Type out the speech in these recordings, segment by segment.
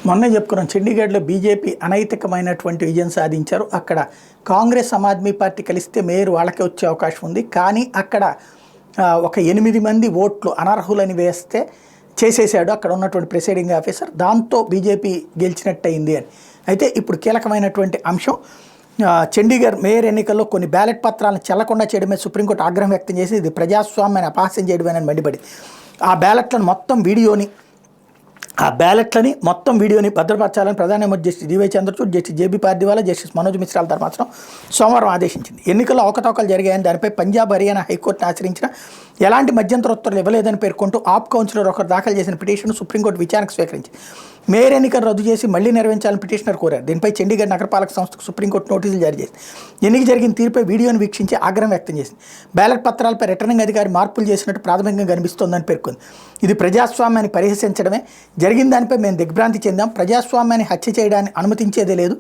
మొన్నే చెప్పుకున్నాం, చండీగఢ్లో బీజేపీ అనైతికమైనటువంటి విజయం సాధించారు. అక్కడ కాంగ్రెస్ ఆమ్ ఆద్మీ పార్టీ కలిస్తే మేయర్ వాళ్ళకే వచ్చే అవకాశం ఉంది. కానీ అక్కడ ఒక 8 మంది ఓట్లు అనర్హులని వేస్తే చేసేసాడు అక్కడ ఉన్నటువంటి ప్రిసైడింగ్ ఆఫీసర్. దాంతో బీజేపీ గెలిచినట్టయింది అని. అయితే ఇప్పుడు కీలకమైనటువంటి అంశం, చండీగఢ్ మేయర్ ఎన్నికల్లో కొన్ని బ్యాలెట్ పత్రాలను చెల్లకుండా చేయడమే సుప్రీంకోర్టు ఆగ్రహం వ్యక్తం చేసి ఇది ప్రజాస్వామ్యాన్ని అపహాస్యం చేయడమేనని మండిపడి ఆ బ్యాలెట్లని మొత్తం వీడియోని భద్రపరచాలని ప్రధాన న్యాయమూర్తి justice DY Chandrachud, justice JB Pardiwala, justice Manoj మిశ్రాల ధర్మాసనం సోమవారం ఆదేశించింది. ఎన్నికల్లో అవకతవకలు జరిగాయని దానిపై పంజాబ్, హర్యానా హైకోర్టును ఆశ్రయించిన ఎలాంటి మధ్యంతర ఉత్తర్వులు ఇవ్వలేదని పేర్కొంటూ ఆప్ కౌన్సిలర్ ఒకరు దాఖలు చేసిన పిటిషన్ను సుప్రీంకోర్టు విచారణకు స్వీకరించింది. మేయర్ ఎన్నికలు రద్దు చేసి మళ్లీ నిర్వహించాలని పిటిషనర్ కోరారు. దీనిపై చండీగఢ్ నగరపాలక సంస్థకు సుప్రీంకోర్టు నోటీసులు జారీ చేసింది. ఎన్నిక జరిగిన తీరుపై వీడియోను వీక్షించి ఆగ్రహం వ్యక్తం చేసింది. బ్యాలెట్ పత్రాలపై రిటర్నింగ్ అధికారి మార్పులు చేసినట్టు ప్రాథమికంగా కనిపిస్తోందని పేర్కొంది. ఇది ప్రజాస్వామ్యాన్ని పరిహసించడమే. జరిగిన దానిపై మేము దిగ్భ్రాంతి చెందాం. ప్రజాస్వామ్యాన్ని హత్య చేయడాన్ని అనుమతించేదే లేదు.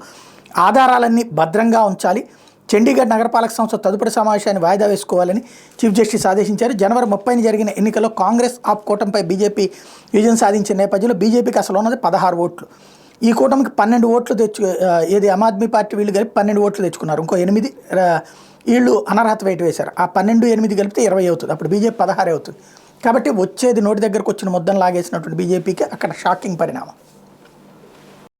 ఆధారాలన్నీ భద్రంగా ఉంచాలి. చండీగఢ్ నగరపాలక సంస్థ తదుపరి సమావేశాన్ని వాయిదా వేసుకోవాలని చీఫ్ జస్టిస్ ఆదేశించారు. జనవరి 30న జరిగిన ఎన్నికల్లో కాంగ్రెస్ ఆప్ కూటమిపై బీజేపీ విజయం సాధించిన నేపథ్యంలో బీజేపీకి అసలు ఉన్నది 16 ఓట్లు. ఈ కూటమికి 12 ఓట్లు ఏది ఆమ్ ఆద్మీ పార్టీ వీళ్ళు కలిపి 12 ఓట్లు తెచ్చుకున్నారు. ఇంకో 8 వీళ్ళు అనర్హత వేటు వేశారు. ఆ 12, 8 కలిపితే 20 అవుతుంది. అప్పుడు బీజేపీ 16 అవుతుంది. కాబట్టి వచ్చేది నోటి దగ్గరకు వచ్చిన ముద్దను లాగేసినటువంటి బీజేపీకి అక్కడ షాకింగ్ పరిణామం.